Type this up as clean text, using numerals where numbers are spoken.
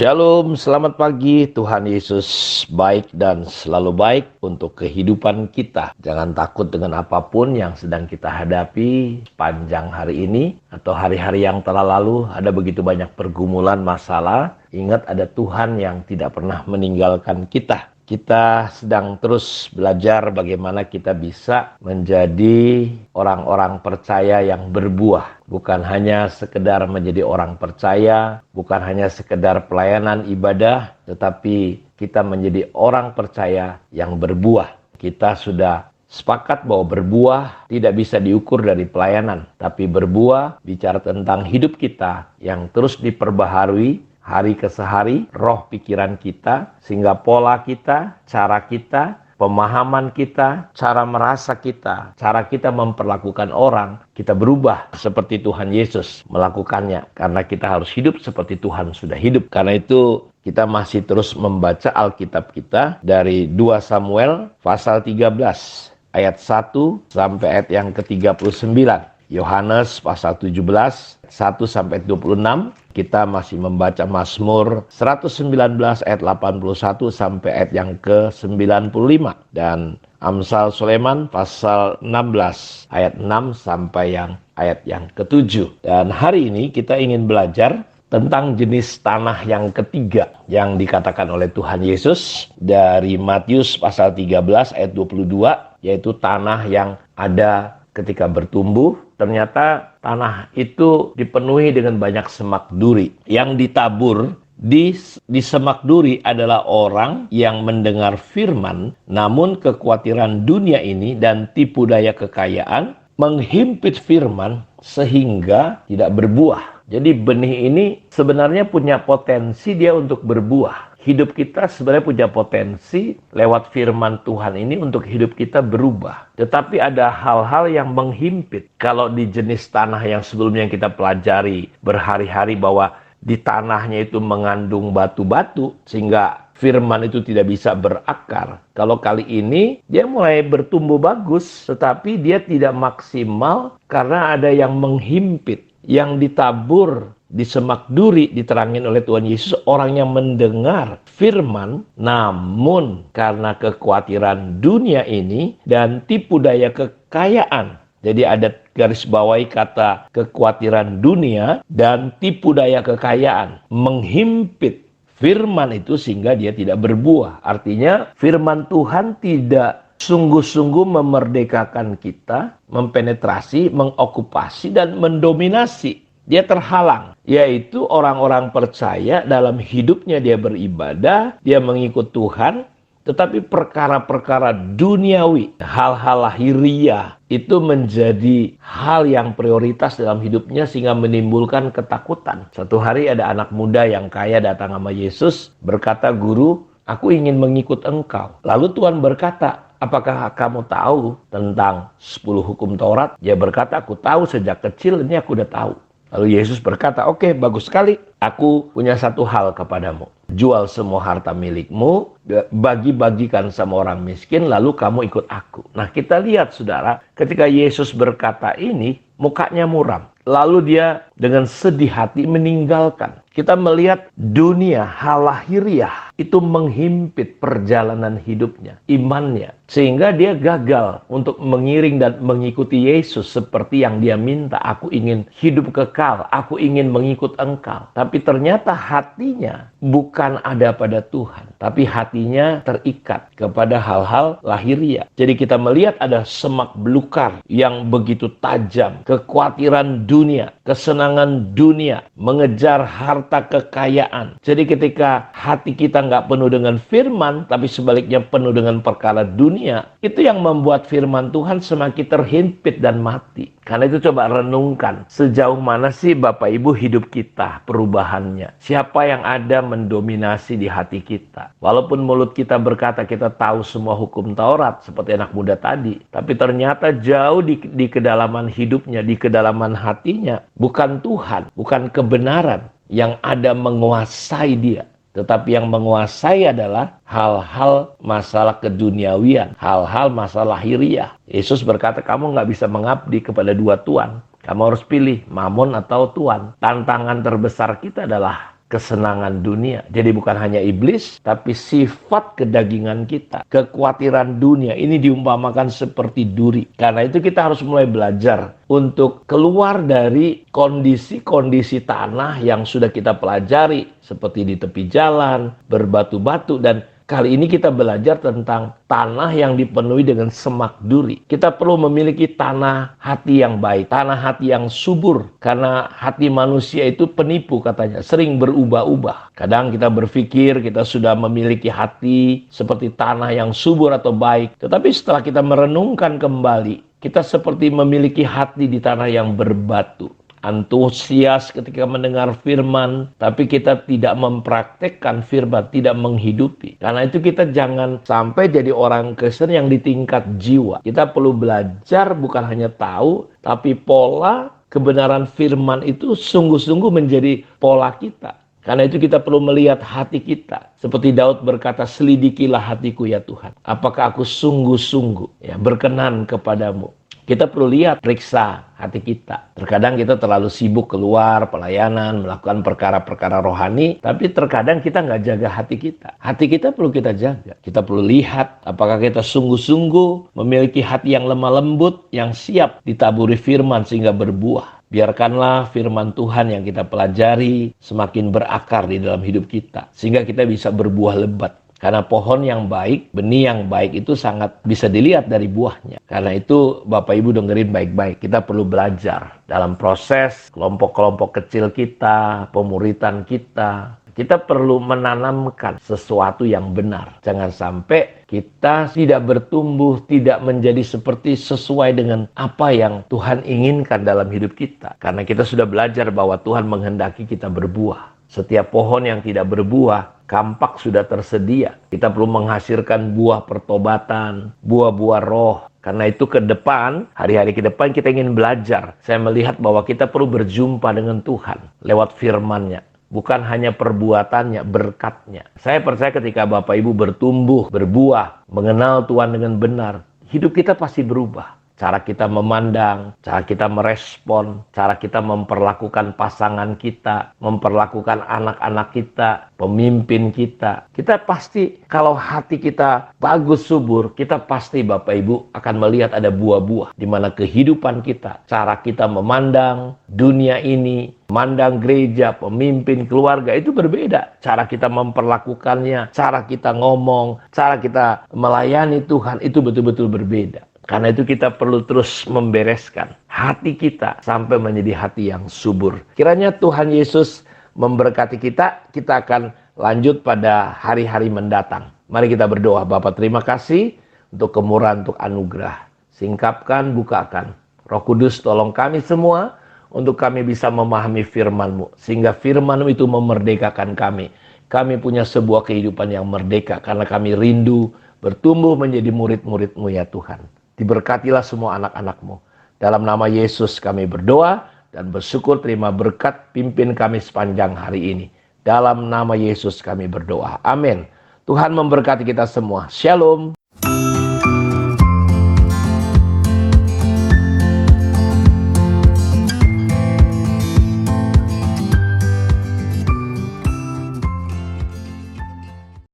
Shalom, selamat pagi. Tuhan Yesus baik dan selalu baik untuk kehidupan kita. Jangan takut dengan apapun yang sedang kita hadapi sepanjang hari ini atau hari-hari yang telah lalu. Ada begitu banyak pergumulan masalah. Ingat, ada Tuhan yang tidak pernah meninggalkan kita. Kita sedang terus belajar bagaimana kita bisa menjadi orang-orang percaya yang berbuah. Bukan hanya sekedar menjadi orang percaya, bukan hanya sekedar pelayanan ibadah, tetapi kita menjadi orang percaya yang berbuah. Kita sudah sepakat bahwa berbuah tidak bisa diukur dari pelayanan, tapi berbuah bicara tentang hidup kita yang terus diperbaharui hari ke hari, roh pikiran kita, sehingga pola kita, cara kita, pemahaman kita, cara merasa kita, cara kita memperlakukan orang, kita berubah seperti Tuhan Yesus melakukannya. Karena kita harus hidup seperti Tuhan sudah hidup. Karena itu kita masih terus membaca Alkitab kita dari 2 Samuel pasal 13 ayat 1 sampai ayat yang ke-39. Yohanes pasal 17, 1 sampai 26. Kita masih membaca Mazmur 119 ayat 81 sampai ayat yang ke-95. Dan Amsal Sulaiman pasal 16 ayat 6 sampai ayat yang ke-7. Dan hari ini kita ingin belajar tentang jenis tanah yang ketiga yang dikatakan oleh Tuhan Yesus dari Matius pasal 13 ayat 22, yaitu tanah yang ada ketika bertumbuh. Ternyata tanah itu dipenuhi dengan banyak semak duri. Yang ditabur di semak duri adalah orang yang mendengar firman, namun kekhawatiran dunia ini dan tipu daya kekayaan menghimpit firman sehingga tidak berbuah. Jadi benih ini sebenarnya punya potensi dia untuk berbuah. Hidup kita sebenarnya punya potensi lewat firman Tuhan ini untuk hidup kita berubah. Tetapi ada hal-hal yang menghimpit. Kalau di jenis tanah yang sebelumnya kita pelajari berhari-hari bahwa di tanahnya itu mengandung batu-batu sehingga firman itu tidak bisa berakar. Kalau kali ini dia mulai bertumbuh bagus, tetapi dia tidak maksimal karena ada yang menghimpit. Yang ditabur di semak duri diterangin oleh Tuhan Yesus, orang yang mendengar firman, namun karena kekhawatiran dunia ini dan tipu daya kekayaan. Jadi ada garis bawahi kata kekhawatiran dunia dan tipu daya kekayaan menghimpit firman itu sehingga dia tidak berbuah. Artinya firman Tuhan tidak sungguh-sungguh memerdekakan kita, mempenetrasi, mengokupasi, dan mendominasi. Dia terhalang, yaitu orang-orang percaya dalam hidupnya dia beribadah, dia mengikut Tuhan, tetapi perkara-perkara duniawi, hal-hal lahiriah, itu menjadi hal yang prioritas dalam hidupnya sehingga menimbulkan ketakutan. Suatu hari ada anak muda yang kaya datang sama Yesus, berkata, "Guru, aku ingin mengikut engkau." Lalu Tuhan berkata, "Apakah kamu tahu tentang 10 hukum Taurat?" Dia berkata, "Aku tahu sejak kecil, ini aku udah tahu." Lalu Yesus berkata, "Oke, bagus sekali. Aku punya satu hal kepadamu. Jual semua harta milikmu, bagi-bagikan sama orang miskin, lalu kamu ikut aku." Nah, kita lihat saudara, ketika Yesus berkata ini, mukanya muram. Lalu dia dengan sedih hati meninggalkan. Kita melihat dunia, hal lahiriah, itu menghimpit perjalanan hidupnya, imannya. Sehingga dia gagal untuk mengiring dan mengikuti Yesus seperti yang dia minta. "Aku ingin hidup kekal, aku ingin mengikut engkau." Tapi ternyata hatinya bukan ada pada Tuhan. Tapi hatinya terikat kepada hal-hal lahiriah. Jadi kita melihat ada semak belukar yang begitu tajam. Kekhawatiran dunia, kesenangan dunia, mengejar harta kekayaan. Jadi ketika hati kita nggak penuh dengan firman, tapi sebaliknya penuh dengan perkara dunia, itu yang membuat firman Tuhan semakin terhimpit dan mati. Karena itu coba renungkan, sejauh mana sih Bapak Ibu hidup kita, perubahannya. Siapa yang ada mendominasi di hati kita. Walaupun mulut kita berkata kita tahu semua hukum Taurat, seperti anak muda tadi. Tapi ternyata jauh di kedalaman hidupnya, di kedalaman hatinya, bukan Tuhan, bukan kebenaran yang ada menguasai dia. Tetapi yang menguasai adalah hal-hal masalah keduniawian, hal-hal masalah lahiriah. Yesus berkata, kamu nggak bisa mengabdi kepada dua tuan. Kamu harus pilih, Mamon atau Tuhan. Tantangan terbesar kita adalah kesenangan dunia. Jadi bukan hanya iblis, tapi sifat kedagingan kita, kekhawatiran dunia ini diumpamakan seperti duri. Karena itu kita harus mulai belajar untuk keluar dari kondisi-kondisi tanah yang sudah kita pelajari, seperti di tepi jalan, berbatu-batu, dan kali ini kita belajar tentang tanah yang dipenuhi dengan semak duri. Kita perlu memiliki tanah hati yang baik, tanah hati yang subur. Karena hati manusia itu penipu katanya, sering berubah-ubah. Kadang kita berpikir kita sudah memiliki hati seperti tanah yang subur atau baik. Tetapi setelah kita merenungkan kembali, kita seperti memiliki hati di tanah yang berbatu. Antusias ketika mendengar firman, tapi kita tidak mempraktekkan firman, tidak menghidupi. Karena itu kita jangan sampai jadi orang Kristen yang di tingkat jiwa. Kita perlu belajar bukan hanya tahu, tapi pola kebenaran firman itu sungguh-sungguh menjadi pola kita. Karena itu kita perlu melihat hati kita. Seperti Daud berkata, selidikilah hatiku ya Tuhan. Apakah aku sungguh-sungguh berkenan kepadamu? Kita perlu lihat, periksa hati kita. Terkadang kita terlalu sibuk keluar, pelayanan, melakukan perkara-perkara rohani, tapi terkadang kita nggak jaga hati kita. Hati kita perlu kita jaga. Kita perlu lihat apakah kita sungguh-sungguh memiliki hati yang lemah lembut, yang siap ditaburi firman sehingga berbuah. Biarkanlah firman Tuhan yang kita pelajari semakin berakar di dalam hidup kita, sehingga kita bisa berbuah lebat. Karena pohon yang baik, benih yang baik itu sangat bisa dilihat dari buahnya. Karena itu Bapak Ibu dengerin baik-baik. Kita perlu belajar dalam proses kelompok-kelompok kecil kita, pemuritan kita. Kita perlu menanamkan sesuatu yang benar. Jangan sampai kita tidak bertumbuh, tidak menjadi seperti sesuai dengan apa yang Tuhan inginkan dalam hidup kita. Karena kita sudah belajar bahwa Tuhan menghendaki kita berbuah. Setiap pohon yang tidak berbuah, kampak sudah tersedia. Kita perlu menghasilkan buah pertobatan, buah-buah roh. Karena itu ke depan, hari-hari ke depan kita ingin belajar. Saya melihat bahwa kita perlu berjumpa dengan Tuhan lewat firman-Nya. Bukan hanya perbuatannya, berkatnya. Saya percaya ketika Bapak Ibu bertumbuh, berbuah, mengenal Tuhan dengan benar, hidup kita pasti berubah. Cara kita memandang, cara kita merespon, cara kita memperlakukan pasangan kita, memperlakukan anak-anak kita, pemimpin kita. Kita pasti, kalau hati kita bagus, subur, kita pasti Bapak Ibu akan melihat ada buah-buah. Di mana kehidupan kita, cara kita memandang dunia ini, memandang gereja, pemimpin, keluarga, itu berbeda. Cara kita memperlakukannya, cara kita ngomong, cara kita melayani Tuhan, itu betul-betul berbeda. Karena itu kita perlu terus membereskan hati kita sampai menjadi hati yang subur. Kiranya Tuhan Yesus memberkati kita. Kita akan lanjut pada hari-hari mendatang. Mari kita berdoa. Bapa, terima kasih untuk kemurahan, untuk anugerah. Singkapkan, bukakan. Roh Kudus, tolong kami semua untuk kami bisa memahami firman-Mu. Sehingga firman-Mu itu memerdekakan kami. Kami punya sebuah kehidupan yang merdeka karena kami rindu bertumbuh menjadi murid-murid-Mu ya Tuhan. Diberkatilah semua anak-anak-Mu. Dalam nama Yesus kami berdoa dan bersyukur, terima berkat, pimpin kami sepanjang hari ini. Dalam nama Yesus kami berdoa. Amin. Tuhan memberkati kita semua. Shalom.